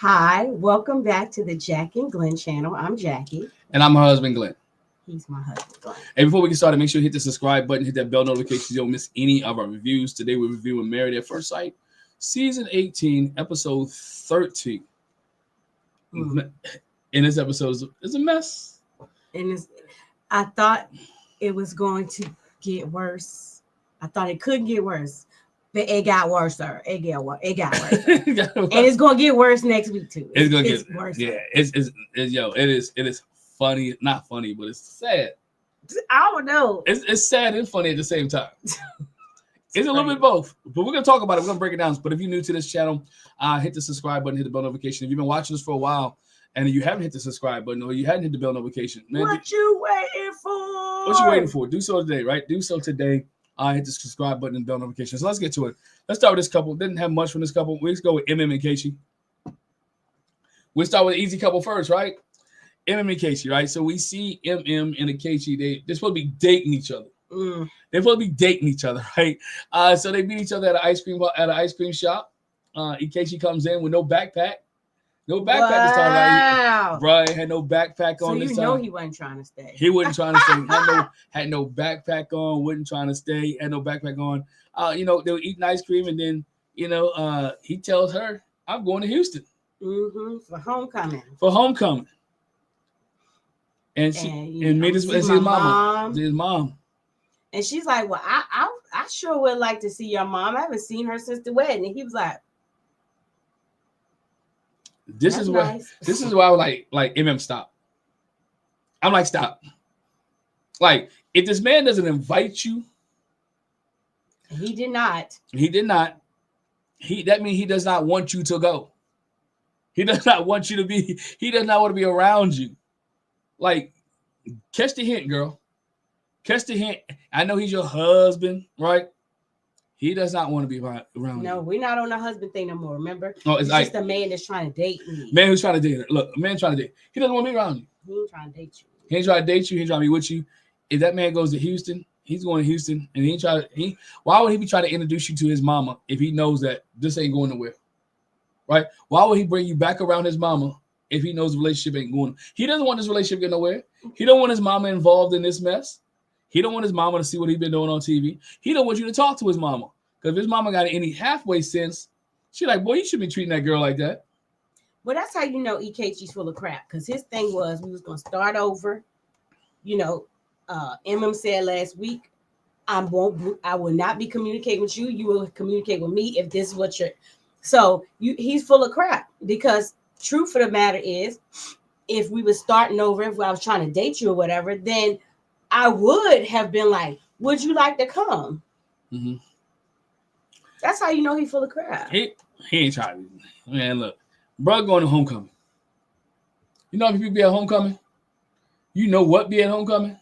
Hi, welcome back to the Jack and Glenn channel. I'm Jackie. And I'm her husband, Glenn. He's my husband, Glenn. And before we get started, make sure you hit the subscribe button, hit that bell notification so you don't miss any of our reviews. Today we're reviewing Married at First Sight, Season 18, Episode 13. And this episode is a mess. And I thought it was going to get worse. I thought it could get worse. But it got worse, sir. It got worse. And it's gonna get worse next week too. It's gonna get worse. Yeah, it is funny, not funny, but it's sad. I don't know. It's sad and funny at the same time. It's a little bit both, but we're gonna talk about it. We're gonna break it down. But if you're new to this channel, hit the subscribe button, hit the bell notification. If you've been watching this for a while and you haven't hit the subscribe button or you hadn't hit the bell notification, man, what you waiting for? What you waiting for? Do so today, right? Do so today. Hit the subscribe button and bell notifications. So let's get to it. Let's start with this couple. Didn't have much from this couple. Let's go with MM and Casey. We'll start with the easy couple first, right? MM and Casey, right? So we see MM and Casey. They're supposed to be dating each other. They're supposed to be dating each other, right? So they meet each other at an ice cream shop. Casey comes in with no backpack. No backpack this time. Wow. Right, had no backpack on this time. So you know he wasn't trying to stay. He wasn't trying to stay. Had no backpack on. Wasn't trying to stay. Had no backpack on. They were eating ice cream, and then he tells her, "I'm going to Houston for homecoming." And made his mama. His mom. And she's like, "Well, I sure would like to see your mom. I haven't seen her since the wedding." And he was like, This is why I was like MM, stop. I'm like, stop. Like, if this man doesn't invite you, he did not. That means he does not want you to go. He does not want you to be. He does not want to be around you. Like, catch the hint, girl. Catch the hint. I know he's your husband, right? He does not want to be around you. No, we're not on the husband thing no more. Remember? No, it's like, just a man that's trying to date me. Man who's trying to date her. Look, a man trying to date. He doesn't want to be around you. He ain't trying to date you. He ain't trying to date you. He ain't trying to be with you. If that man goes to Houston, he's going to Houston, and why would he be trying to introduce you to his mama if he knows that this ain't going nowhere? Right? Why would he bring you back around his mama if he knows the relationship ain't going? He doesn't want this relationship to get nowhere. He don't want his mama involved in this mess. He don't want his mama to see what he's been doing on TV. He don't want you to talk to his mama. Because if his mama got any halfway sense, she like, boy, you shouldn't be treating that girl like that. Well, that's how you know EKG's full of crap. Because his thing was we was going to start over. MM said last week, I will not be communicating with you. You will communicate with me if this is what you're. So he's full of crap. Because truth of the matter is, if we were starting over, if I was trying to date you or whatever, then I would have been like, would you like to come? Mm-hmm. That's how you know he's full of crap. He ain't trying to. Man, look, bro, going to homecoming. You know if you be at homecoming, you know what be at homecoming.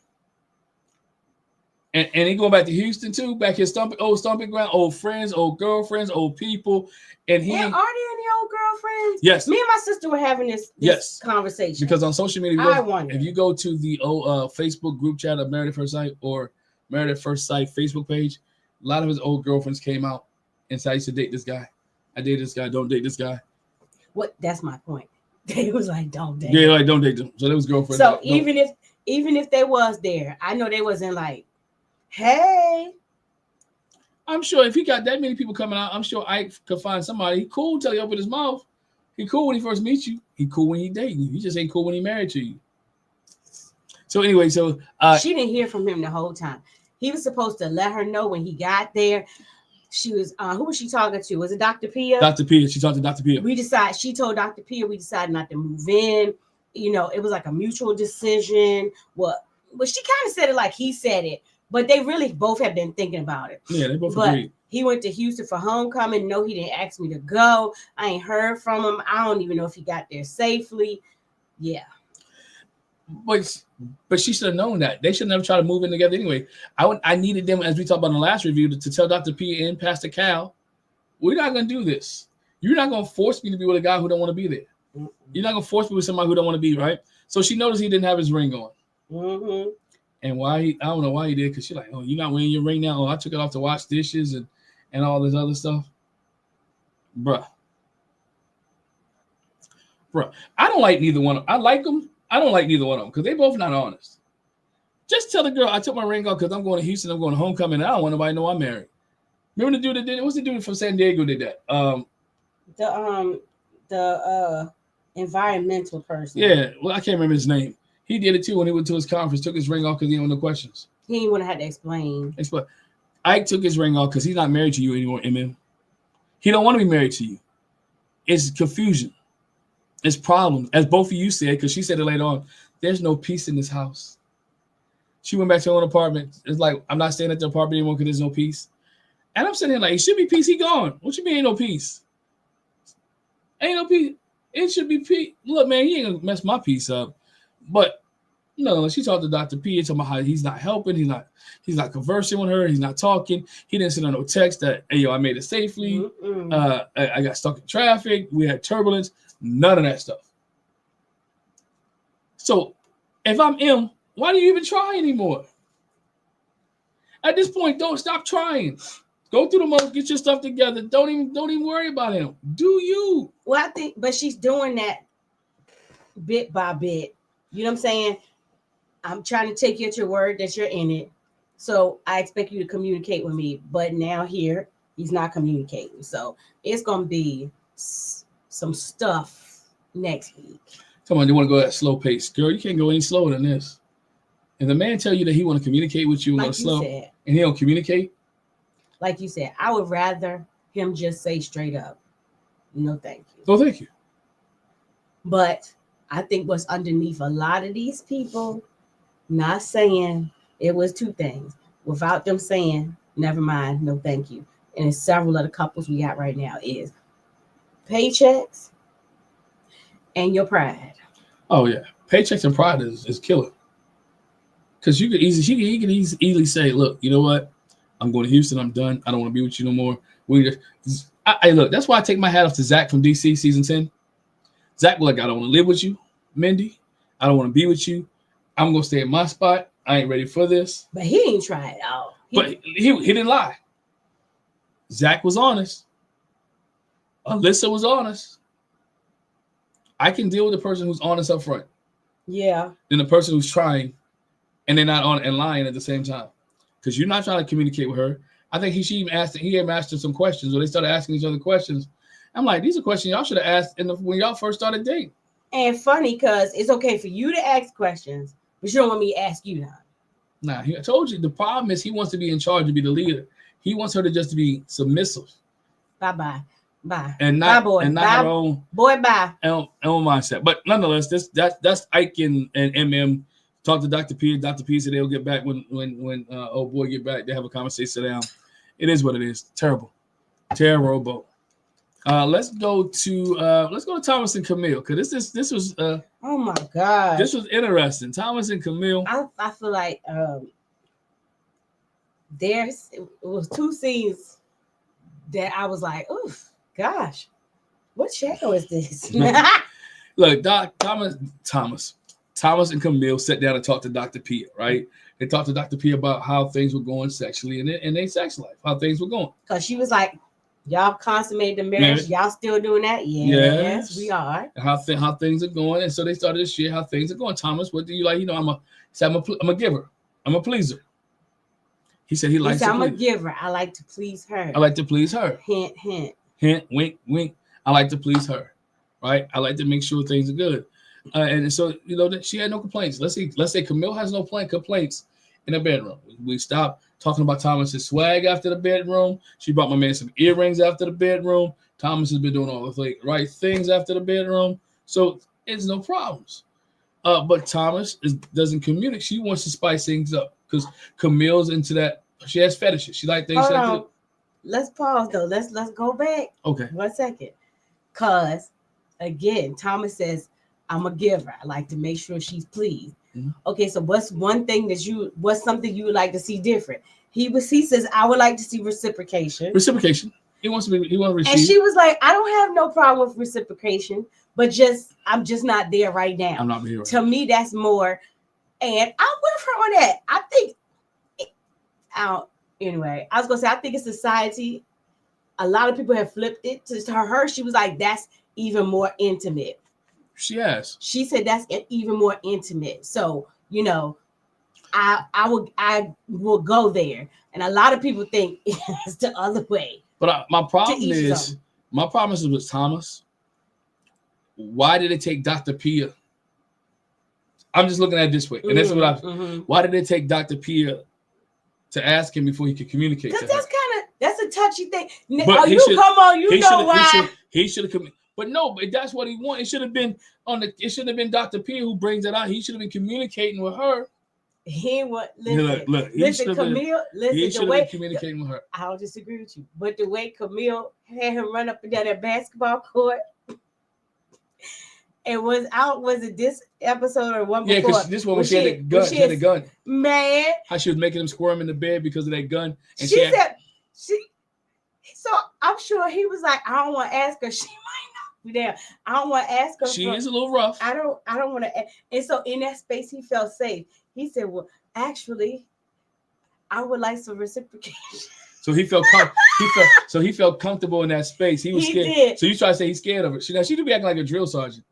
And he going back to Houston too, back his old stomping ground, old friends, old girlfriends, old people. And are there any old girlfriends? Yes. Me and my sister were having this conversation. Because on social media, if you go to the Facebook group chat of Married at First Sight or Married at First Sight Facebook page, a lot of his old girlfriends came out and said, I used to date this guy. I dated this guy. Don't date this guy. What? That's my point. They was like, don't date. Yeah, like don't date them. So there was girlfriends. So even if they was there, I know they wasn't like, hey. I'm sure if he got that many people coming out, I'm sure Ike could find somebody. He cool until he opened his mouth. He cool when he first meets you. He cool when he dating you. He just ain't cool when he married to you. So anyway, she didn't hear from him the whole time. He was supposed to let her know when he got there. She was who was she talking to? Was it Dr. Pia? Dr. Pia. She talked to Dr. Pia. She told Dr. Pia we decided not to move in. It was like a mutual decision. Well, she kind of said it like he said it, but they really both have been thinking about it. Yeah, they both agreed. He went to Houston for homecoming. No, he didn't ask me to go. I ain't heard from him. I don't even know if he got there safely. Yeah. But she should have known that. They should never try to move in together anyway. I needed them, as we talked about in the last review, to tell Dr. P and Pastor Cal, we're not going to do this. You're not going to force me to be with a guy who don't want to be there. Mm-hmm. You're not going to force me with somebody who don't want to be, right? So she noticed he didn't have his ring on. Mm-hmm. And I don't know why he did, because she's like, oh, you're not wearing your ring now? Oh, I took it off to wash dishes and all this other stuff. Bruh. bro. I don't like neither one. I like them. I don't like neither one of them because they both not honest. Just tell the girl I took my ring off because I'm going to Houston. I'm going to homecoming. And I don't want nobody to know I'm married. Remember the dude that did it? What's the dude from San Diego did that? The environmental person. Yeah, well, I can't remember his name. He did it too when he went to his conference. Took his ring off because he didn't want no questions. He didn't want to have to explain. Ike took his ring off because he's not married to you anymore, MM. He don't want to be married to you. It's confusion. It's problems. As both of you said, because she said it later on, there's no peace in this house. She went back to her own apartment. It's like, I'm not staying at the apartment anymore because there's no peace. And I'm sitting here like, it should be peace. He gone. What you mean ain't no peace? Ain't no peace. It should be peace. Look, man, he ain't going to mess my peace up. But, no, she talked to Dr. P. Talking about how he's not helping. He's not conversing with her. He's not talking. He didn't send her no text that, hey, yo, I made it safely. I got stuck in traffic. We had turbulence. None of that stuff. So, if I'm M, why do you even try anymore? At this point, don't stop trying. Go through the most, get your stuff together. Don't even worry about him. Do you? Well, I think, but she's doing that bit by bit. You know what I'm saying? I'm trying to take you at your word that you're in it. So I expect you to communicate with me. But now here, he's not communicating. So it's going to be some stuff next week. Come on, you want to go at a slow pace. Girl, you can't go any slower than this. If the man tell you that he want to communicate with you and go slow, and he don't communicate, like you said, I would rather him just say straight up, no, thank you. Oh, thank you. But I think what's underneath a lot of these people not saying, it was two things. Without them saying, never mind, no, thank you. And it's several of the couples we got right now is paychecks and your pride. Oh, yeah. Paychecks and pride is killer. Because he can easily say, look, you know what? I'm going to Houston. I'm done. I don't want to be with you no more. Look, that's why I take my hat off to Zach from DC season 10. Zach was like, I don't want to live with you, Mindy. I don't want to be with you. I'm going to stay in my spot. I ain't ready for this. But he ain't tried out. But he didn't lie. Zach was honest. Alyssa was honest. I can deal with the person who's honest up front. Yeah. Than the person who's trying and they're not on and lying at the same time. Because you're not trying to communicate with her. I think he even asked her some questions, or they started asking each other questions. I'm like, these are questions y'all should have asked when y'all first started dating. And funny, because it's okay for you to ask questions, but you don't want me to ask you none. Nah, I told you the problem is he wants to be in charge, to be the leader. He wants her to just be submissive. Bye. And not, bye, boy. And not bye. her own. Boy, bye. Own mindset. But nonetheless, that's Ike and MM. Talk to Dr. P. Dr. P said they'll get back when old boy get back. They have a conversation, sit down. It is what it is. Terrible. Let's go to Thomas and Camille, because this was oh my God, this was interesting. Thomas and Camille. I feel like it was two scenes that I was like, oh gosh, what channel is this? Look, Thomas and Camille sat down and talked to Dr. P, right? They talked to Dr. P about how things were going sexually and their sex life, how things were going. Because she was like, y'all consummated the marriage. Y'all still doing that? Yes, we are. And how things are going. And so they started to share how things are going. Thomas, what do you like? I'm a giver. I'm a pleaser. He said he likes to please. I'm a giver. I like to please her. I like to please her. Hint, hint. Hint, wink, wink. I like to please her, right? I like to make sure things are good. And so, she had no complaints. Let's say Camille has no complaints in the bedroom. We stopped talking about Thomas's swag after the bedroom. She brought my man some earrings after the bedroom. Thomas has been doing all the right things after the bedroom. So it's no problems. But Thomas doesn't communicate. She wants to spice things up because Camille's into that. She has fetishes. She like things like that. Let's pause though. Let's go back. Okay. 1 second. Cause again, Thomas says, I'm a giver. I like to make sure she's pleased. Mm-hmm. Okay, so what's something you would like to see different? He says, I would like to see reciprocation. He wants to receive. And she was like, I don't have no problem with reciprocation, but I'm just not there right now. I'm not there right to now. Me, that's more. And I'm with her on that. I think anyway, I was gonna say, I think in society, a lot of people have flipped it to her. She was like, that's even more intimate. She has. She said that's even more intimate. So, you know, I will go there. And a lot of people think it's the other way. But my problem is with Thomas. Why did it take Dr. Pia? I'm just looking at it this way, and that's what why did it take Dr. Pia to ask him before he could communicate? Because that's a touchy thing. But He should have come. But no, but that's what he wanted. It should have been It should have been Dr. Pia who brings it out. He should have been communicating with her. He what? Listen, Camille. He should have been communicating with her. I don't disagree with you, but the way Camille had him run up and down that basketball court. It was out. Was it this episode or one before? Yeah, because this one when she had the gun. She had the gun. Man, how she was making him squirm in the bed because of that gun. And she said. So I'm sure he was like, I don't want to ask her. She might not be there. I don't want to ask her. She is a little rough. I don't want to. And so in that space, he felt safe. He said, "Well, actually, I would like some reciprocation." So he felt comfortable in that space. He was scared. Did. So you try to say he's scared of it. She do be acting like a drill sergeant.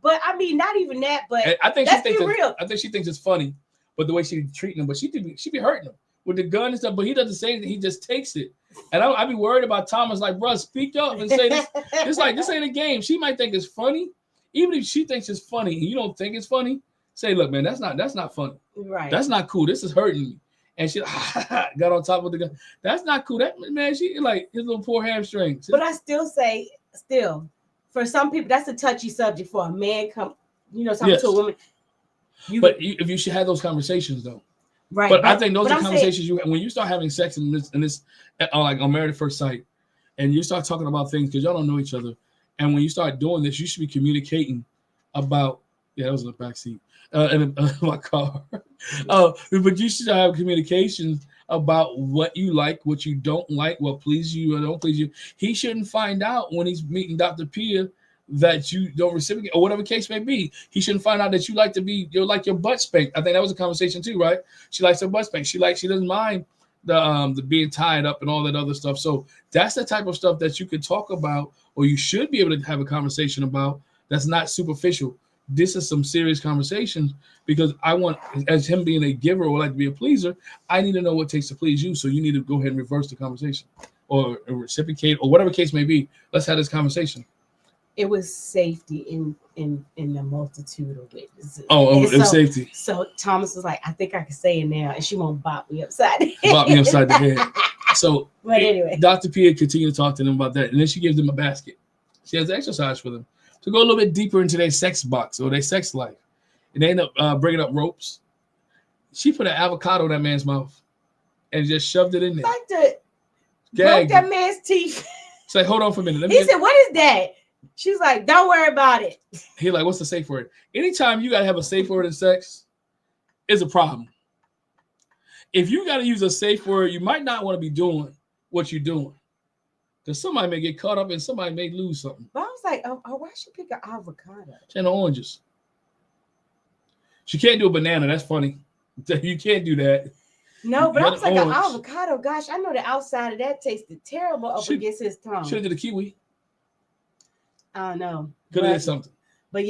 But I mean, not even that. But I think let's be real. I think she thinks it's funny, but the way she treating him, but she be hurting him with the gun and stuff. But he doesn't say anything. He just takes it. And I be worried about Thomas. Like, bro, speak up and say this. It's like this ain't a game. She might think it's funny, even if she thinks it's funny and you don't think it's funny. Say, look, man, that's not funny. Right. That's not cool. This is hurting me. And she got on top of the gun. That's not cool. That man, she like his little poor hamstrings. But I still say, for some people, that's a touchy subject. For a man, talking to a woman. If you should have those conversations though. Right. But I think those are conversations you when you start having sex in this like on Married at First Sight, and you start talking about things because y'all don't know each other. And when you start doing this, you should be communicating about. Yeah, that was in the backseat in my car. But you should have communications about what you like, what you don't like, what pleases you or don't please you. He shouldn't find out when he's meeting Dr. Pia that you don't reciprocate or whatever the case may be. He shouldn't find out that you like your butt spanked. I think that was a conversation too, right? She likes her butt spanked. She doesn't mind the being tied up and all that other stuff. So that's the type of stuff that you could talk about, or you should be able to have a conversation about. That's not superficial. This is some serious conversations because I want, as him being a giver or like to be a pleaser, I need to know what it takes to please you. So you need to go ahead and reverse the conversation or reciprocate or whatever the case may be. Let's have this conversation. It was safety in the multitude of witnesses. It was safety. So Thomas was like, I think I can say it now, and she won't bop me upside the head. Bop me upside the head. So but anyway, Dr. Pia continued to talk to them about that, and then she gives them a basket. She has exercise for them to go a little bit deeper into their sex box or their sex life. And they end up bringing up ropes. She put an avocado in that man's mouth and just shoved it in there. Like broke that man's teeth. It's like, hold on for a minute. He said, what is that? She's like, don't worry about it. He's like, what's the safe word? Anytime you got to have a safe word in sex, is a problem. If you got to use a safe word, you might not want to be doing what you're doing. Because somebody may get caught up and somebody may lose something. But I was like, why she pick an avocado? And oranges. She can't do a banana. That's funny. You can't do that. No, but I was like, an avocado. Gosh, I know the outside of that tasted terrible up against his tongue. Should have did a kiwi. I don't know. Could have did something. But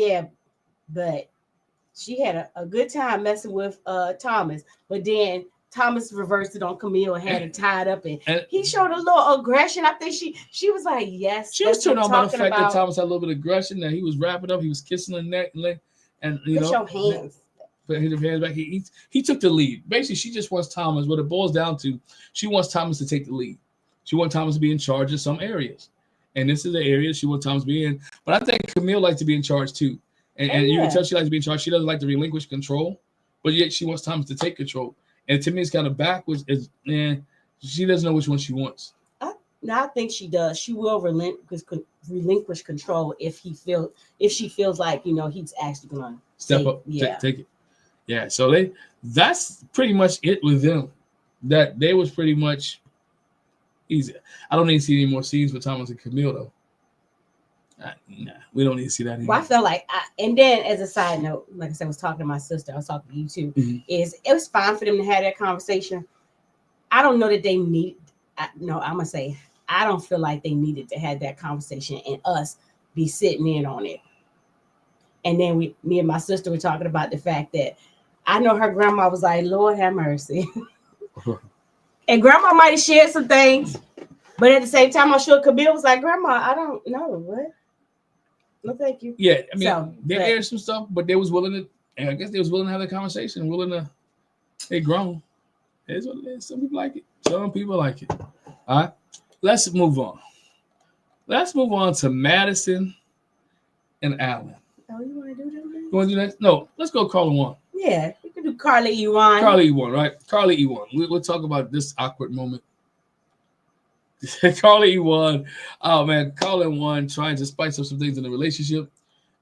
she had a good time messing with Thomas. But then Thomas reversed it on Camille and had her tied up, and he showed a little aggression. I think she was like, yes. She was turned on by the fact that Thomas had a little bit of aggression, that he was wrapping up, he was kissing her neck, and put your hands. Put his hands back. He took the lead. Basically, she just wants Thomas. What it boils down to, she wants Thomas to take the lead. She wants Thomas to be in charge of some areas, and this is the area she wants Thomas to be in. But I think Camille likes to be in charge too, and you can tell she likes to be in charge. She doesn't like to relinquish control, but yet she wants Thomas to take control. And to me, it's kind of backwards. She doesn't know which one she wants. I think she does. She will relinquish control if she feels like he's actually going to step up, take it. Yeah. So that's pretty much it with them. That they was pretty much easy. I don't need to see any more scenes with Thomas and Camille though. Nah, we don't need to see that anymore. Well, I felt like, and then as a side note, like I said, I was talking to my sister, I was talking to you too, it was fine for them to have that conversation. I don't know that they need, I'm going to say, I don't feel like they needed to have that conversation and us be sitting in on it. And then me and my sister were talking about the fact that I know her grandma was like, Lord have mercy. And grandma might have shared some things, but at the same time, I'm sure Camille was like, Grandma, I don't know. What? No, thank you. Yeah, I mean, So, they aired some stuff, but they was willing to, and I guess they was willing to have that conversation, willing to, they grown. It's what it is. Some people like it. Some people like it. All right, let's move on. Let's move on to Madison and Allan. Oh, you want to do that? You want to do that? No, let's go Carla 1. Yeah, we can do Carla Ewan. Carla Ewan, right? Carla Ewan. We'll talk about this awkward moment. Carla Ewan. Oh, man. Carla and Juan trying to spice up some things in the relationship.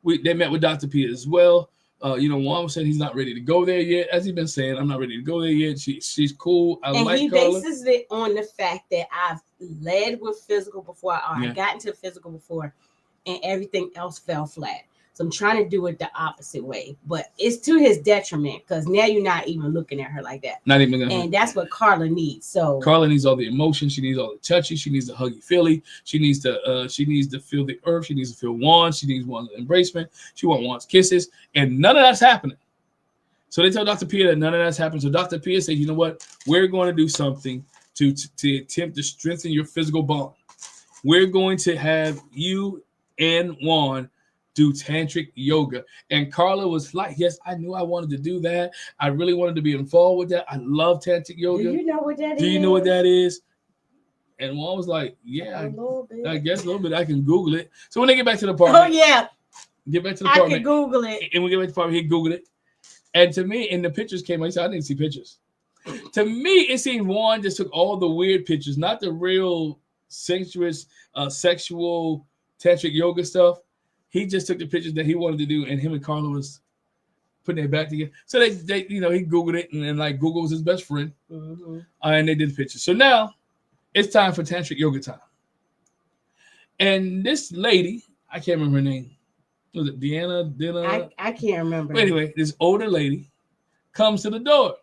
They met with Dr. P as well. Juan said he's not ready to go there yet. As he's been saying, I'm not ready to go there yet. She's cool. I like Carla. And he bases it on the fact that I've led with physical before, or I got into physical before, and everything else fell flat. So I'm trying to do it the opposite way, but it's to his detriment because now you're not even looking at her like that. Not even looking at her. And that's what Carla needs. So Carla needs all the emotion. She needs all the touchy. She needs the huggy feely. She needs to feel the earth. She needs to feel Juan. She needs Juan's embracement. She wants Juan's kisses, and none of that's happening. So they tell Dr. Pia that none of that's happening. So Dr. Pia said, you know what? We're going to do something to attempt to strengthen your physical bond. We're going to have you and Juan do tantric yoga. And Carla was like, yes, I knew I wanted to do that. I really wanted to be involved with that. I love tantric yoga. Do you know what that is? Do you know what that is? And Juan was like, yeah, I guess a little bit. I can Google it. So when they get back to the party, oh yeah, get back to the apartment. I can Google it. And we get back to the apartment, he Googled it. And to me, and the pictures came out, he said, I didn't see pictures. To me, it seemed Juan just took all the weird pictures, not the real sensuous, sexual tantric yoga stuff. He just took the pictures that he wanted to do, and him and Carla was putting their back together. So they he Googled it, and like Google was his best friend, and they did the pictures. So now it's time for tantric yoga time. And this lady, I can't remember her name. Was it Deanna? I can't remember. But anyway, this older lady comes to the door.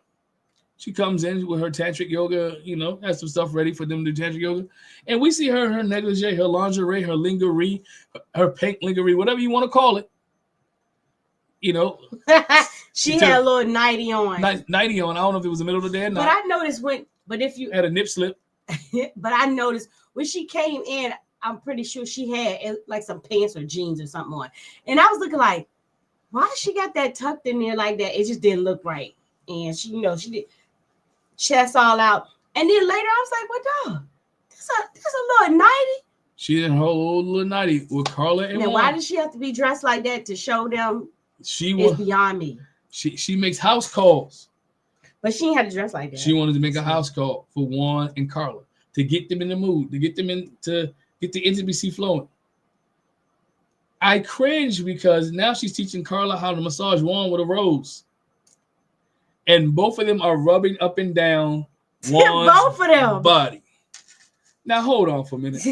She comes in with her tantric yoga, has some stuff ready for them to do tantric yoga. And we see her negligee, her lingerie, her lingerie, her pink lingerie, whatever you want to call it. She had a little nightie on. Nightie on. I don't know if it was the middle of the day or not. But I noticed if you had a nip slip. But I noticed when she came in, I'm pretty sure she had like some pants or jeans or something on. And I was looking like, why does she got that tucked in there like that? It just didn't look right. And she did chest all out. And then later I was like, what dog? There's a little nightie. She had her whole little nightie with Carla and Now, why does she have to be dressed like that to show them it's beyond me? She makes house calls. But she had to dress like that. She wanted to make a house call for Juan and Carla to get them in the mood, to get them to get the intimacy flowing. I cringe because now she's teaching Carla how to massage Juan with a rose. And both of them are rubbing up and down Juan's both of them body. Now, hold on for a minute.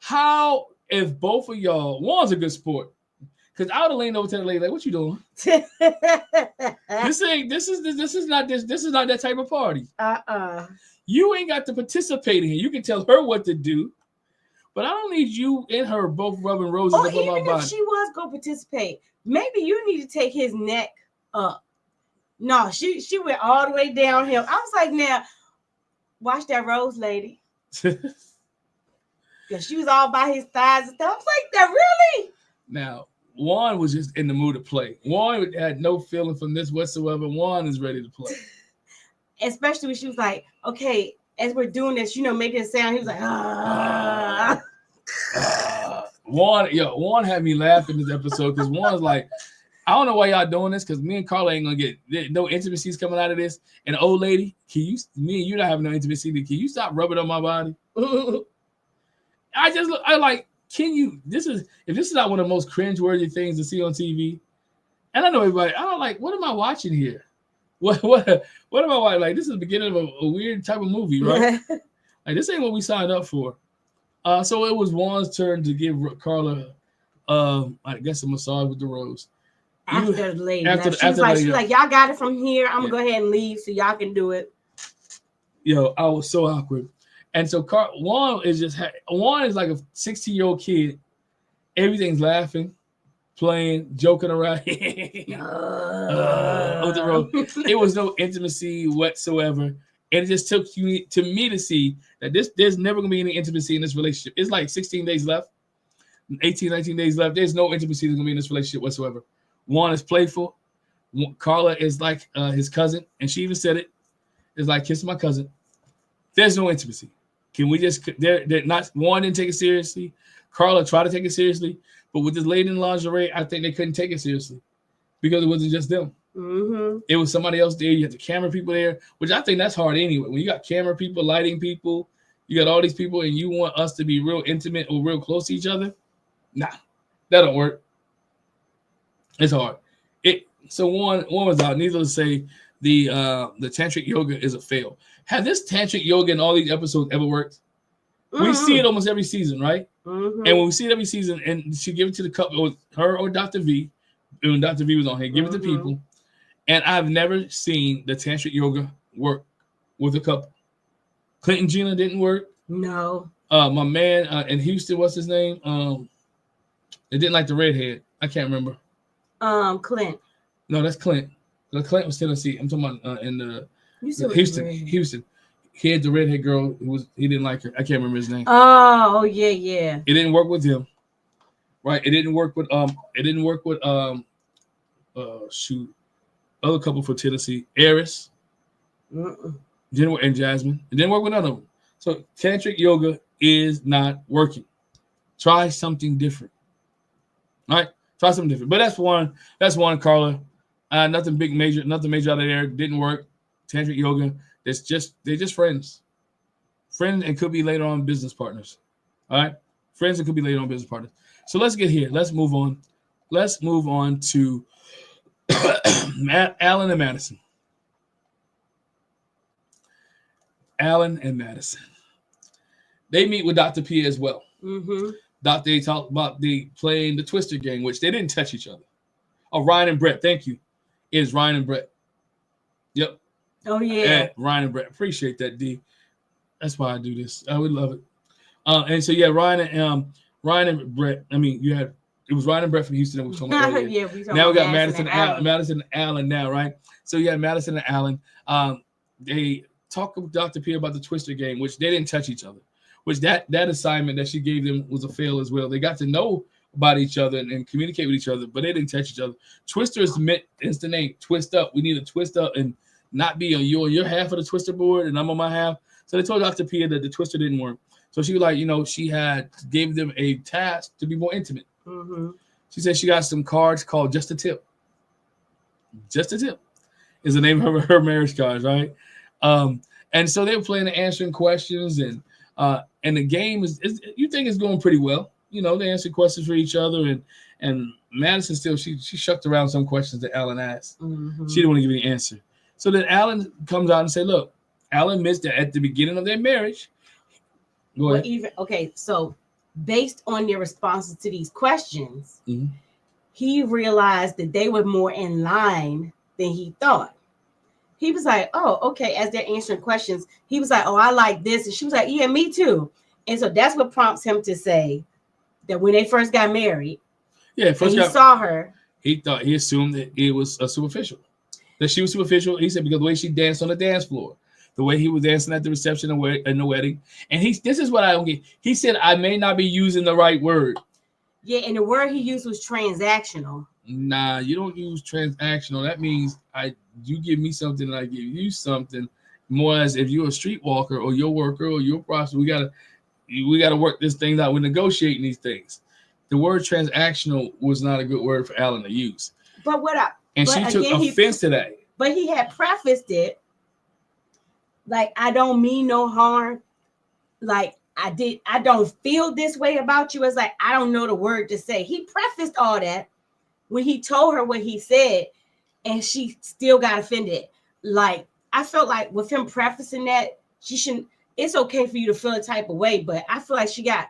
How, if both of y'all, Juan's a good sport. Because I would have leaned over to the lady like, what you doing? This is not that type of party. You ain't got to participate in it. You can tell her what to do. But I don't need you and her both rubbing roses up on my body. Even if she was going to participate, maybe you need to take his neck up. No, she went all the way downhill. I was like, now, watch that rose lady. Yeah, she was all by his thighs and stuff. I was like, that really? Now, Juan was just in the mood to play. Juan had no feeling from this whatsoever. Juan is ready to play. Especially when she was like, okay, as we're doing this, making a sound. He was like, ah. Juan had me laughing this episode because Juan's like, I don't know why y'all doing this because me and Carla ain't gonna get no intimacies coming out of this. And old lady, me and you not having no intimacy. Can you stop rubbing on my body? If this is not one of the most cringeworthy things to see on TV, and I know everybody, I don't like, what am I watching here? What am I watching? Like, this is the beginning of a weird type of movie, right? Like, this ain't what we signed up for. So it was Juan's turn to give Carla, I guess, a massage with the rose. After the lady. She was like, y'all got it from here. I'm going to go ahead and leave so y'all can do it. Yo, I was so awkward. And so Juan is like a 16-year-old kid Everything's laughing, playing, joking around. On the road. It was no intimacy whatsoever. And it just took you to me to see that there's never gonna be any intimacy in this relationship. It's like 16 days left, 18, 19 days left. There's no intimacy that's gonna be in this relationship whatsoever. One is playful. Carla is like his cousin, and she even said it. It's like kissing my cousin. There's no intimacy. Can we just? They're not. One didn't take it seriously. Carla tried to take it seriously, but with this lady in lingerie, I think they couldn't take it seriously because it wasn't just them. Mm-hmm. It was somebody else there. You had the camera people there, which I think that's hard anyway. When you got camera people, lighting people, you got all these people, and you want us to be real intimate or real close to each other. Nah, that don't work. It's hard. So one was out. Needless to say, the tantric yoga is a fail. Have this tantric yoga in all these episodes ever worked? Mm-hmm. We see it almost every season, right? Mm-hmm. And when we see it every season, and she give it to the couple, her or Dr. V, when Dr. V was on here, give it to people. And I've never seen the tantric yoga work with a couple. Clinton Gina didn't work. No. My man in Houston, what's his name? It didn't like the redhead. I can't remember. Clint. No, that's Clint. Clint was Tennessee. I'm talking about in the Houston. Houston. He had the redhead girl he didn't like her. I can't remember his name. Oh yeah. It didn't work with him. Right? It didn't work with other couple for Tennessee. Eris. Didn't work, and Jasmine. It didn't work with none of them. So tantric yoga is not working. Try something different. All right? Try something different. But that's one, Carla. Nothing major out of there. Didn't work. Tantric yoga. They're just friends. Friends and could be later on business partners. All right? Friends and could be later on business partners. So let's get here. Let's move on. Let's move on to Allan and Madison. Allan and Madison. They meet with Dr. P as well. Mm-hmm. They talk about playing the Twister game, which they didn't touch each other. Oh, Ryan and Brett. Thank you. It is Ryan and Brett. Yep. Oh, yeah. Ryan and Brett. Appreciate that, D. That's why I do this. I would love it. And so, yeah, Ryan and Brett. I mean, it was Ryan and Brett from Houston that we were talking about earlier. Yeah, we now we got Madison and Allan now, right? So, yeah, Madison and Allan. They talk with Dr. P about the Twister game, which they didn't touch each other. Which that assignment that she gave them was a fail as well. They got to know about each other and communicate with each other, but they didn't touch each other. Twister is meant, it's the name, twist up. We need to twist up and not be on your half of the Twister board and I'm on my half. So they told Dr. P that the Twister didn't work. So she was like, she gave them a task to be more intimate. Mm-hmm. She said she got some cards called Just a Tip. Just a Tip is the name of her marriage cards, right? And so they were playing and answering questions and the game is you think it's going pretty well. They answered questions for each other and Madison still she shucked around some questions that Allan asked. Mm-hmm. She didn't want to give any answer. So then Allan comes out and say, look, Allan missed that at the beginning of their marriage. Go ahead. So based on their responses to these questions, mm-hmm. he realized that they were more in line than he thought. He was like, oh, okay. As they're answering questions, he was like, oh, I like this. And she was like, yeah, me too. And so that's what prompts him to say that when they first got married, saw her. He assumed that it was superficial, that she was superficial. He said, because the way she danced on the dance floor, the way he was dancing at the reception and the wedding. And this is what I don't get. He said, I may not be using the right word. Yeah, and the word he used was transactional. Nah, you don't use transactional. That means you give me something and I give you something. More as if you're a streetwalker or your worker or your prostitute, we gotta work this thing out. We're negotiating these things. The word transactional was not a good word for Allan to use. She took offense to that. But he had prefaced it like, I don't mean no harm. Like, I don't feel this way about you. It's like, I don't know the word to say. He prefaced all that when he told her what he said, and she still got offended. Like, I felt like with him prefacing that, she shouldn't. It's okay for you to feel a type of way, but I feel like she got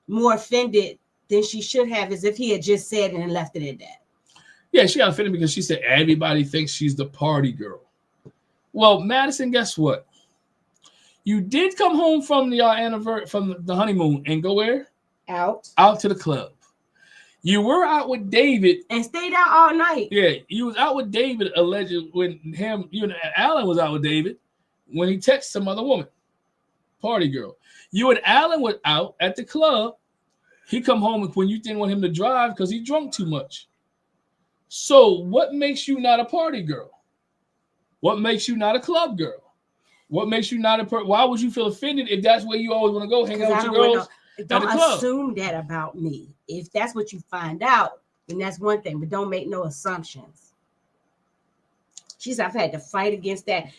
more offended than she should have, as if he had just said it and left it at that. Yeah, she got offended because she said everybody thinks she's the party girl. Well, Madison, guess what? You did come home from the anniversary, from the honeymoon, and go where? Out to the club. You were out with David and stayed out all night. Yeah, you was out with David alleged when you and Allan was out with David when he texted some other woman, party girl. You and Allan were out at the club. He come home when you didn't want him to drive because he drunk too much. So what makes you not a party girl? What makes you not a club girl? What makes you not a why would you feel offended if that's where you always want to go hang out with your girls? Don't assume that about me. If that's what you find out, then that's one thing, but don't make no assumptions. She said, I've had to fight against that.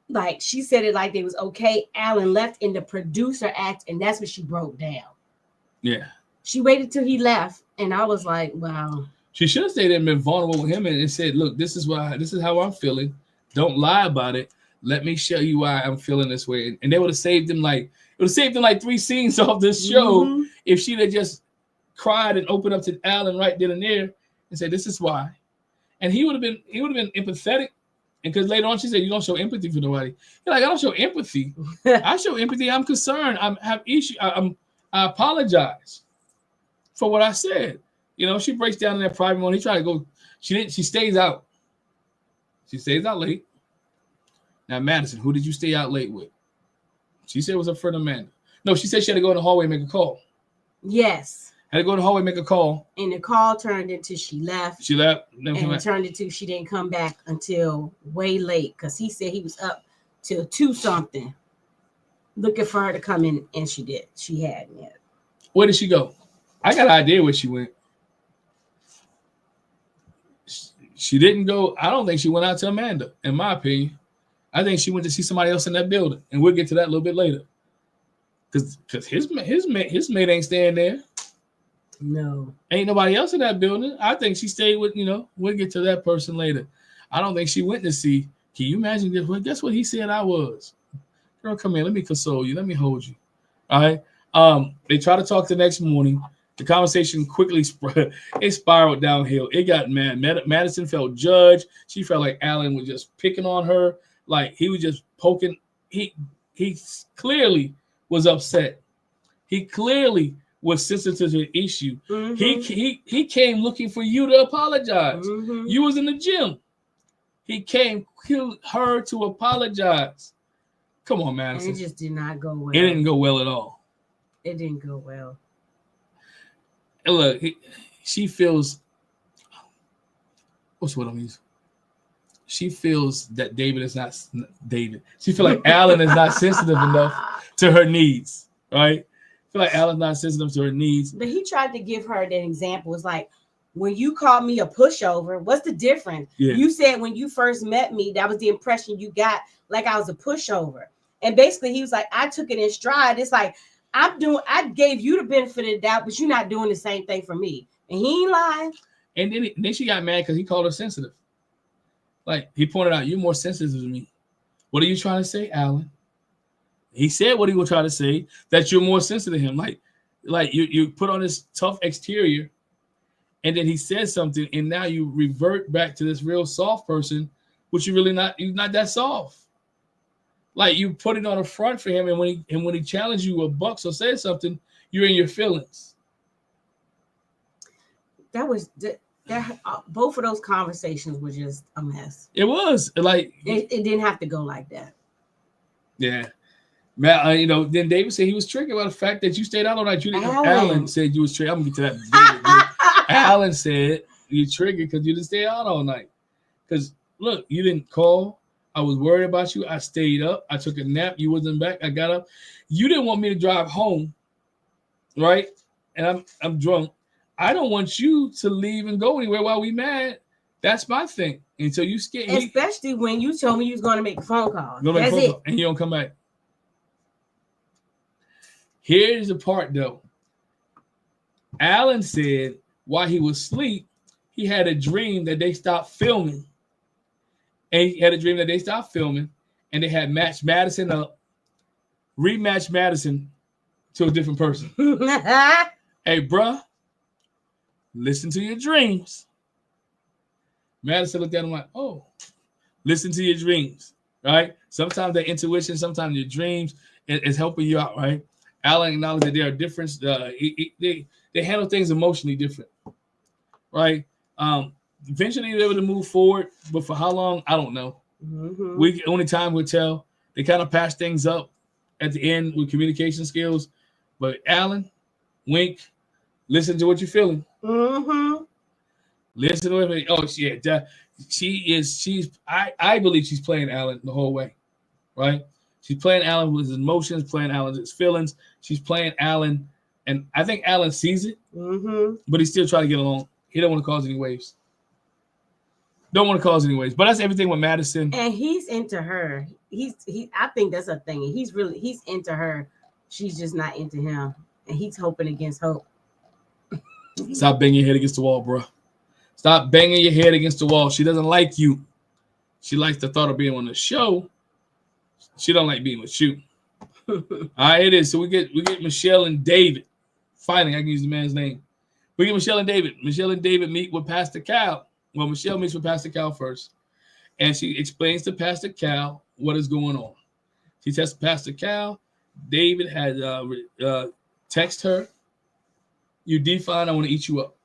Like, she said it like it was okay. Allan left in the producer act, and that's when she broke down. Yeah. She waited till he left, and I was like, wow. She should have stayed there and been vulnerable with him and said, look, this is how I'm feeling. Don't lie about it. Let me show you why I'm feeling this way. And they would have saved him like 3 scenes off this show if she'd have just cried and opened up to Allan right then and there and said, this is why. And he would have been empathetic. And because later on she said, you don't show empathy for nobody. You're like, I don't show empathy. I show empathy. I'm concerned. I have issue. I apologize for what I said. You know, she breaks down in that private moment. He tried to go. She stays out. She stays out late. Now, Madison, who did you stay out late with? She said it was her friend Amanda. No, she said she had to go in the hallway and make a call. Yes. Had to go in the hallway and make a call. And the call turned into she left. She left. And it turned into she didn't come back until way late because he said he was up till 2-something looking for her to come in, and she did. She hadn't yet. Where did she go? I got an idea where she went. She didn't go. I don't think she went out to Amanda, in my opinion. I think she went to see somebody else in that building, and we'll get to that a little bit later. Because his mate ain't staying there. No. Ain't nobody else in that building. I think she stayed with, we'll get to that person later. I don't think she went to see. Can you imagine this? Well, guess what he said I was? Girl, come here. Let me console you. Let me hold you. All right. They try to talk the next morning. The conversation quickly spread. It spiraled downhill. It got mad. Madison felt judged. She felt like Allan was just picking on her. Like he was just poking. He clearly was upset. He clearly was sensitive to the issue. Mm-hmm. He came looking for you to apologize. Mm-hmm. You was in the gym. He came her to apologize. Come on, Madison. And it just did not go well. It didn't go well at all. It didn't go well. And look, she feels. What's what I'm using? She feels that David is not David. She feels like Allan is not sensitive enough to her needs, right? I feel like Allan's not sensitive to her needs. But he tried to give her that example. It's like, when you called me a pushover, what's the difference? Yeah. You said when you first met me, that was the impression you got, like I was a pushover. And basically, he was like, I took it in stride. It's like, I gave you the benefit of the doubt, but you're not doing the same thing for me. And he ain't lying. And then she got mad because he called her sensitive. Like, he pointed out, you're more sensitive than me. What are you trying to say, Allan? He said what he was trying to say, that you're more sensitive to him. Like you put on this tough exterior, and then he says something, and now you revert back to this real soft person, which you're not that soft. Like, you put it on the front for him, and when he challenged you or bucks or says something, you're in your feelings. That was both of those conversations were just a mess. It was like it didn't have to go like that. Yeah. Then David said he was triggered by the fact that you stayed out all night. Allan said you was triggered. I'm gonna get to that. Allan said you triggered because you didn't stay out all night. Because look, you didn't call. I was worried about you. I stayed up. I took a nap. You wasn't back. I got up. You didn't want me to drive home, right? And I'm drunk. I don't want you to leave and go anywhere while we mad. That's my thing. And so you scared. Especially when you told me you was going to make a phone call. That's it. And you don't come back. Here's the part, though. Allan said while he was asleep, he had a dream that they stopped filming. And he had a dream that they stopped filming, and they had matched Madison up, rematched Madison to a different person. Hey, bruh, listen to your dreams. Madison looked at him like, oh, listen to your dreams, right? Sometimes their intuition, sometimes your dreams is helping you out, right? Allan acknowledged that there are different. They handle things emotionally different. right? Eventually they're able to move forward, but for how long, I don't know. We only time will tell. They kind of patch things up at the end with communication skills, but Allan, Wink, listen to what you're feeling. Listen to it. Oh, yeah, I believe she's playing Allan the whole way, right? She's playing Allan with his emotions, playing Allan with his feelings. She's playing Allan, and I think Allan sees it, but he's still trying to get along. He don't want to cause any waves. Don't want to cause any waves. But that's everything with Madison. And he's into her. I think that's a thing. He's into her. She's just not into him. And he's hoping against hope. Stop banging your head against the wall, bro. Stop banging your head against the wall. She doesn't like you. She likes the thought of being on the show. She don't like being with you. All right, it is. So we get Michelle and David. Finally, I can use the man's name. We get Michelle and David. Michelle and David meet with Pastor Cal. Well, Michelle meets with Pastor Cal first, and she explains to Pastor Cal what is going on. She tells Pastor Cal, David had text her, "You define, I want to eat you up."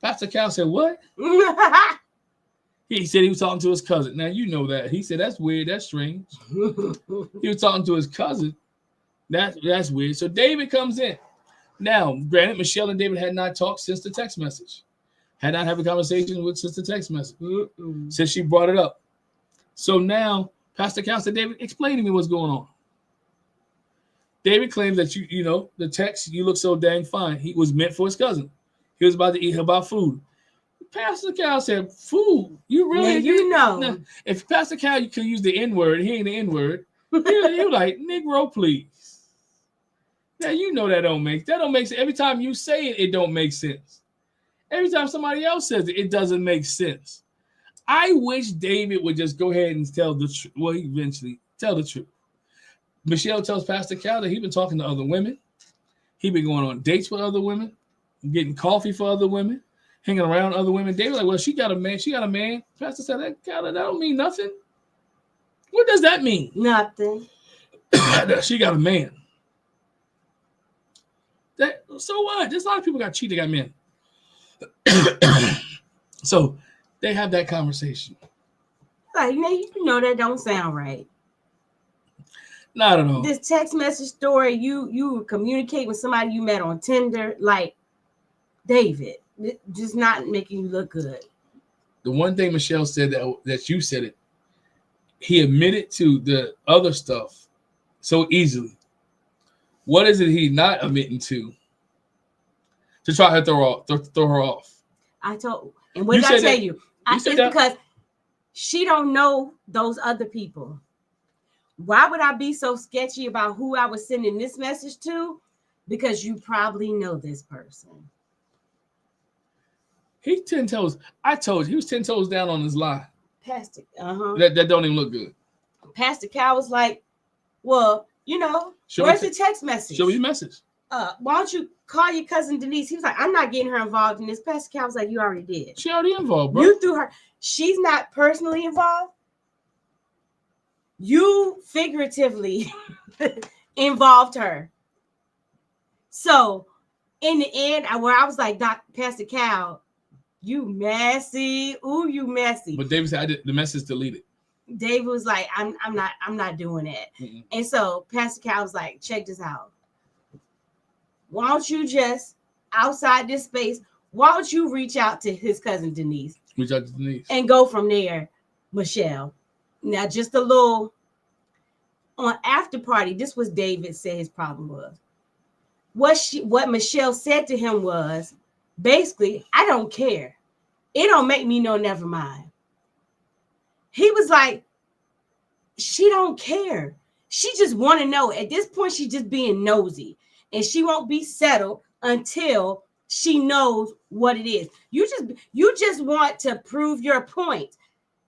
Pastor Cal said, "What?" He said he was talking to his cousin. Now, you know that. He said, "That's weird. That's strange." He was talking to his cousin. That's weird. So David comes in. Now, granted, Michelle and David had not talked since the text message. Had not had a conversation with since the text message. Since she brought it up. So now, Pastor Cal said, "David, explain to me what's going on." David claims that you know, the text, "You look so dang fine," he was meant for his cousin. He was about to eat about food. Pastor Cal said, "Food? You really?" Yeah, you know. Now, if Pastor Cal you could use the N-word, he ain't the N-word. You're like, "Negro, please." Now you know that don't make sense. Every time you say it, it don't make sense. Every time somebody else says it, it doesn't make sense. I wish David would just go ahead and tell the truth. Well, he eventually tell the truth. Michelle tells Pastor Cal that he's been talking to other women. He's been going on dates with other women, getting coffee for other women, hanging around other women. David like, "Well, she got a man. She got a man." Pastor said, "That don't mean nothing." What does that mean? Nothing. She got a man. So what? There's a lot of people got cheated, got men. So they have that conversation. Like, you know that don't sound right. Not at all. This text message story, you communicate with somebody you met on Tinder, like David, just not making you look good. The one thing Michelle said that you said it, he admitted to the other stuff so easily. What is it he not admitting to try to throw her off? And what did I tell you? It's because she don't know those other people. Why would I be so sketchy about who I was sending this message to? Because you probably know this person. He's 10 toes. I told you, he was 10 toes down on his lie. Pastor, That don't even look good. Pastor Cal was like, "Well, where's the text message? Show me the message. Why don't you call your cousin Denise?" He was like, "I'm not getting her involved in this." Pastor Cal was like, "You already did. She already involved, bro. You threw her. She's not personally involved. You figuratively involved her." So in the end, where I was like, Pastor Cal, you messy. Ooh, you messy. But David said, the message deleted. David was like, I'm not doing that. Mm-mm. And so Pastor Cal was like, "Check this out. Why don't you just, outside this space, why don't you reach out to his cousin Denise? Reach out to Denise. And go from there, Michelle." Now, just a little on after party, this was David said his problem was. What Michelle said to him was, basically, "I don't care. It don't make me no never mind." He was like, she don't care. She just want to know. At this point, she's just being nosy. And she won't be settled until she knows what it is. You just want to prove your point.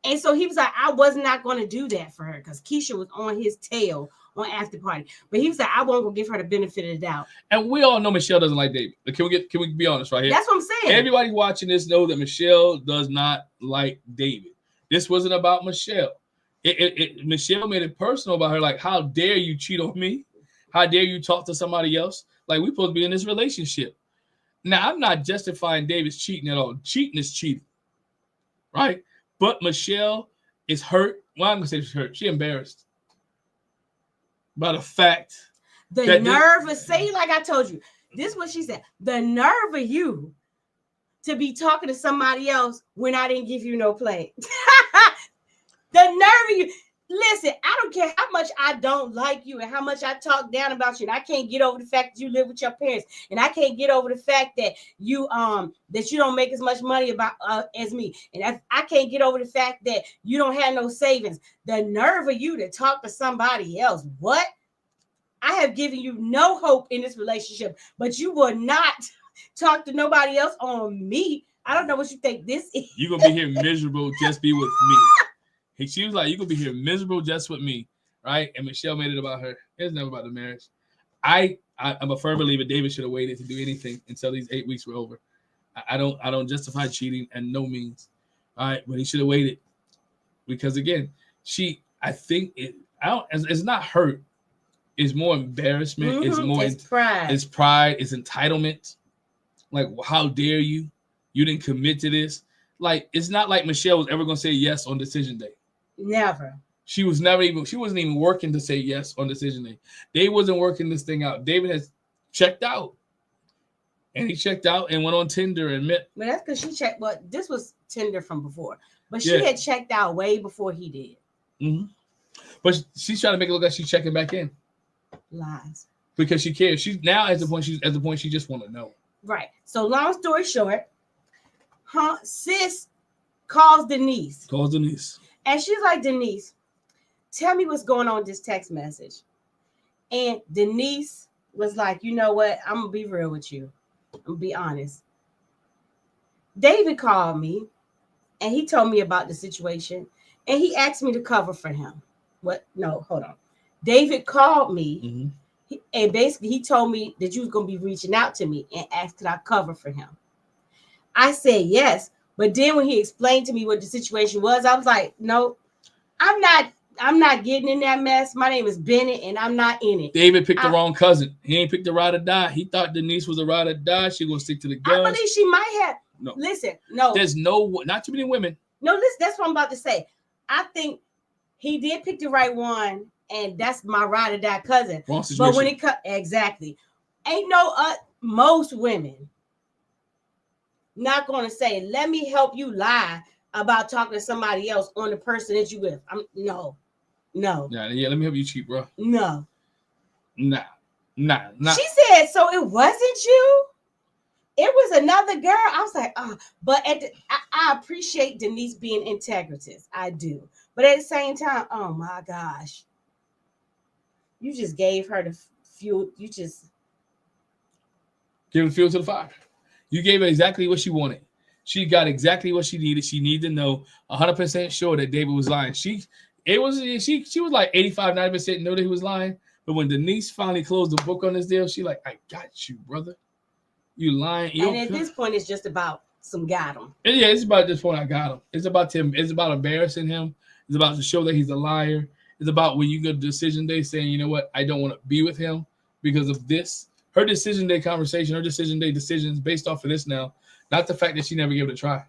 And so he was like, I was not going to do that for her because Keisha was on his tail on after party. But he was like, I won't go give her the benefit of the doubt. And we all know Michelle doesn't like David. Can we be honest right here? That's what I'm saying. Everybody watching this know that Michelle does not like David. This wasn't about Michelle. Michelle made it personal about her. Like, how dare you cheat on me? How dare you talk to somebody else? Like, we're supposed to be in this relationship. Now, I'm not justifying David's cheating at all. Cheating is cheating, right? But Michelle is hurt. Well, I'm going to say she's hurt. She's embarrassed by the fact the nerve of, say, like I told you, this is what she said. The nerve of you to be talking to somebody else when I didn't give you no play. The nerve of you. Listen, I don't care how much I don't like you and how much I talk down about you. And I can't get over the fact that you live with your parents. And I can't get over the fact that you don't make as much money about as me. And I can't get over the fact that you don't have no savings. The nerve of you to talk to somebody else. What? I have given you no hope in this relationship, but you will not talk to nobody else on me. I don't know what you think this is. You're going to be here miserable, just be with me. She was like, you're going to be here miserable just with me, right? And Michelle made it about her. It's never about the marriage. I'm a firm believer David should have waited to do anything until these 8 weeks were over. I don't justify cheating and no means. All right, but he should have waited. Because again, it's not hurt. It's more embarrassment. Mm-hmm. It's pride. It's pride. It's entitlement. Like, how dare you? You didn't commit to this. Like, it's not like Michelle was ever going to say yes on decision day. Never. She wasn't even working to say yes on decision day. They wasn't working this thing out. David has checked out. And he checked out and went on Tinder and met. But that's because she checked. But this was Tinder from before. But she had checked out way before he did. Mm-hmm. But she's trying to make it look like she's checking back in. Lies. Because she cares. She's now at the point she just want to know. Right. So long story short, sis calls Denise. And she's like, Denise, tell me what's going on with this text message. And Denise was like, you know what? I'm going to be real with you. I'm going to be honest. David called me and he told me about the situation and he asked me to cover for him. What? No, hold on. David called me and basically he told me that you was going to be reaching out to me and asked could I cover for him. I said yes. But then when he explained to me what the situation was, I was like, no, I'm not getting in that mess. My name is Bennett and I'm not in it. David picked the wrong cousin. He ain't picked the ride or die. He thought Denise was a ride or die. She gonna stick to the guns. I believe she might have. No. Listen, no. There's not too many women. No, listen, that's what I'm about to say. I think he did pick the right one, and that's my ride or die cousin. But when it comes, exactly. Ain't no most women not going to say, let me help you lie about talking to somebody else on the person that you with. No. Yeah, let me help you cheat, bro. No. Nah. She said, so it wasn't you? It was another girl. I was like, but I appreciate Denise being integritous. I do. But at the same time, oh my gosh. You just gave her the fuel. You just give the fuel to the fire. You gave her exactly what she wanted. She got exactly what she needed. She needed to know 100% sure that David was lying. She was like 85, 90% know that he was lying. But when Denise finally closed the book on this deal, she like, I got you, brother. You lying. And at this point, it's just about some got him. Yeah, it's about this point I got him. It's about him. It's about embarrassing him. It's about to show that he's a liar. It's about when you go to decision day saying, you know what, I don't want to be with him because of this. Her decision day conversation, her decision day decisions based off of this now. Not the fact that she never gave it a try.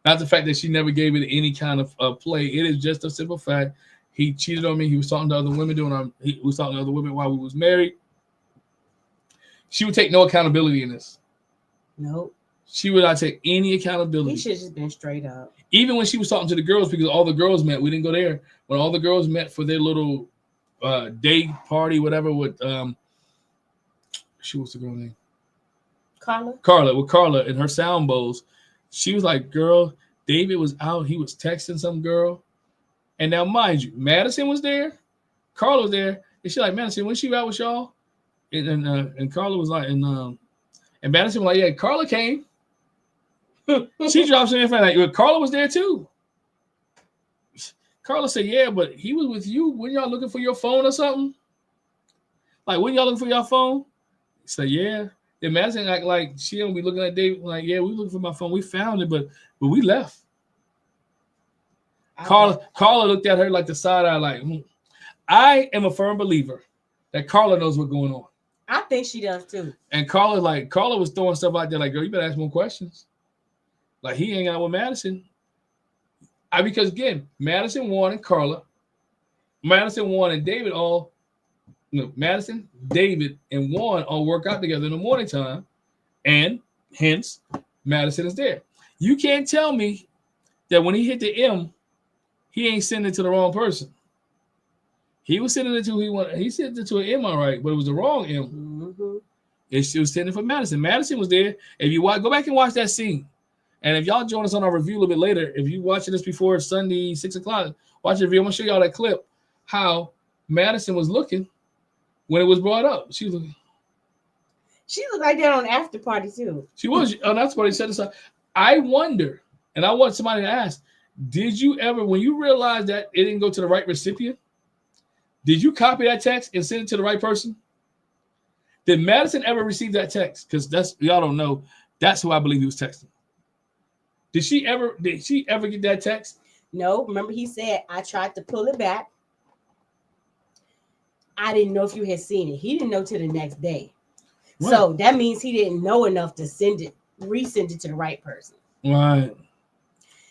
Not the fact that she never gave it any kind of play. It is just a simple fact. He cheated on me. He was talking to other women he was talking to other women while we was married. She would take no accountability in this. Nope. She would not take any accountability. He should have just been straight up. Even when she was talking to the girls, because all the girls met, we didn't go there. When all the girls met for their little day party, whatever, with she was the girl name? Carla, with Carla and her sound bowls. She was like, girl, David was out. He was texting some girl. And now, mind you, Madison was there. Carla was there. And she like, Madison, when she out with y'all? And Carla was like, and Madison was like, yeah, Carla came. She dropped some info like, Carla was there too. Carla said, yeah, but he was with you. When y'all looking for your phone or something? Like, when y'all looking for your phone? He said, yeah. Then Madison act like she don't be looking at David like, yeah, we looking for my phone. We found it, but we left. Carla looked at her like the side eye, like, I am a firm believer that Carla knows what's going on. I think she does too. And Carla was throwing stuff out there like, girl, you better ask more questions. Like he hang out with Madison. Because again, Madison, Juan, and Carla, Madison, Juan, and David all, Madison, David, and Juan all work out together in the morning time, and hence Madison is there. You can't tell me that when he hit the M, he ain't sending it to the wrong person. He was sending it to he sent it to an M, all right, but it was the wrong M. Mm-hmm. It was sending for Madison. Madison was there. If you go back and watch that scene, and if y'all join us on our review a little bit later, if you watching this before Sunday 6 o'clock, watch the review. I'm gonna show y'all that clip how Madison was looking when it was brought up. She looked like that on after party too. She was on after party. Set aside. I wonder, and I want somebody to ask: did you ever, when you realized that it didn't go to the right recipient, did you copy that text and send it to the right person? Did Madison ever receive that text? Because that's, y'all don't know. That's who I believe he was texting. Did she ever get that text? No. Remember, he said, I tried to pull it back. I didn't know if you had seen it. He didn't know till the next day. Right. So that means he didn't know enough to resend it to the right person. Right.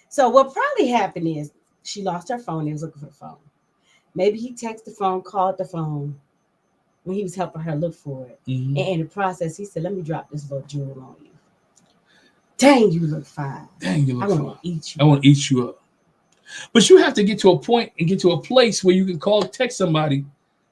So what probably happened is she lost her phone. He was looking for the phone. Maybe he texted the phone, called the phone when he was helping her look for it. Mm-hmm. And in the process, he said, let me drop this little jewel on you. Dang, you look fine. Dang, you look fine. I want to eat you. I want to eat you up. But you have to get to a point and get to a place where you can text somebody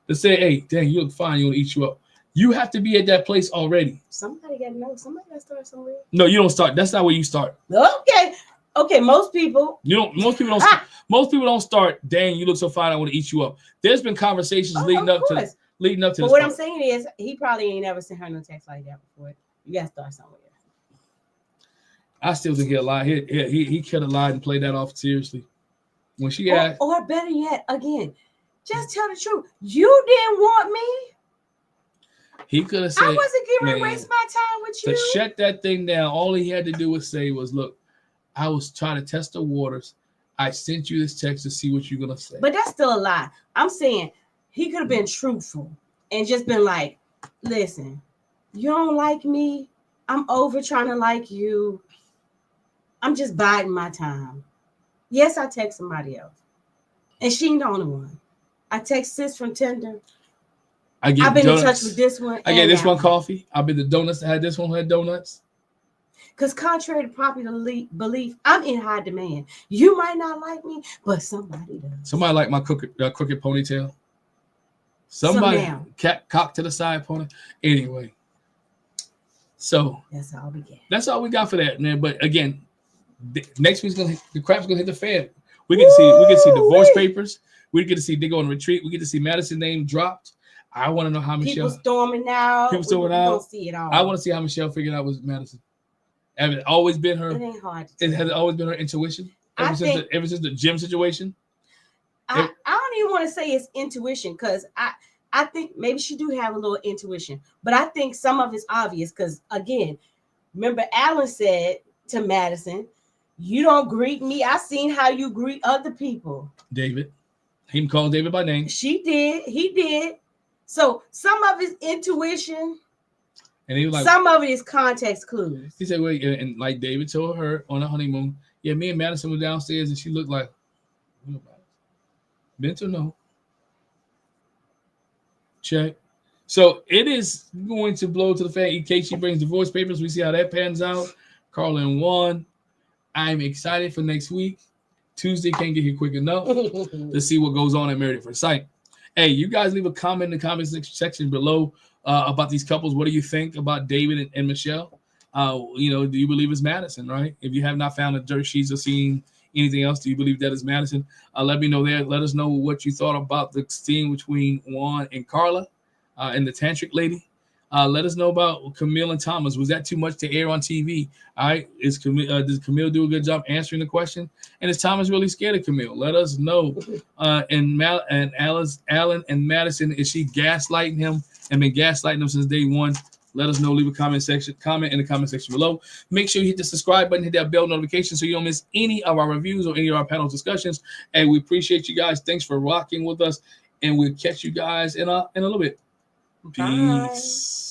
to say, hey, dang, you look fine. You want to eat you up. You have to be at that place already. Somebody got to know. Somebody got to start somewhere. No, you don't start. That's not where you start. Okay. Most people don't start. Dang, you look so fine. I want to eat you up. There's been conversations leading up to this. But what I'm saying is, he probably ain't never sent her no text like that before. You got to start somewhere. I still think he lied. He could have lied and played that off seriously. When she asked, or better yet, again, just tell the truth. You didn't want me. He could have said, I wasn't going to waste my time with you. To shut that thing down, all he had to do was say was, look, I was trying to test the waters. I sent you this text to see what you're going to say. But that's still a lie. I'm saying he could have been truthful and just been like, listen, you don't like me. I'm over trying to like you. I'm just biding my time. Yes, I text somebody else. And she ain't the only one. I text sis from Tinder. I've been donuts. In touch with this one. I get this one coffee. I've been to donuts that had this one who had donuts. Because contrary to popular belief, I'm in high demand. You might not like me, but somebody does. Somebody like my crooked ponytail. Somebody cock to the side pony. Anyway. So that's all we get. That's all we got for that, man. But again, next week's the crap's gonna hit the fan. We get to see divorce papers. We get to see they go on retreat. We get to see Madison's name dropped. I want to know how Michelle. People storming out. People storming out. Don't see it all. I want to see how Michelle figured out was Madison. Has it always been her? It ain't hard. Has it always been her intuition? Ever since the gym situation. I don't even want to say it's intuition because I think maybe she do have a little intuition, but I think some of it's obvious because again, remember Allan said to Madison, "You don't greet me. I seen how you greet other people." David, he called David by name. She did. He did. So some of it's intuition, and he was like, some of it is context clues. He said, "Well," and like David told her on the honeymoon, "Yeah, me and Madison were downstairs, and she looked like, bent or no." Check. So it is going to blow to the fan in case she brings divorce papers. We see how that pans out. Carla and Juan. I'm excited for next week. Tuesday can't get here quick enough to see what goes on at Married at First Sight. Hey, you guys leave a comment in the comment section below about these couples. What do you think about David and Michelle? Do you believe it's Madison, right? If you have not found the dirt sheets or seen anything else, do you believe that is Madison? Let me know there. Let us know what you thought about the scene between Juan and Carla and the tantric lady. Let us know about Camille and Thomas. Was that too much to air on TV? All right. Does Camille do a good job answering the question? And is Thomas really scared of Camille? Let us know. And Allan and Madison, is she gaslighting him and been gaslighting him since day one? Let us know. Leave a comment in the comment section below. Make sure you hit the subscribe button, hit that bell notification so you don't miss any of our reviews or any of our panel discussions. And we appreciate you guys. Thanks for rocking with us. And we'll catch you guys in a little bit. Bye. Peace.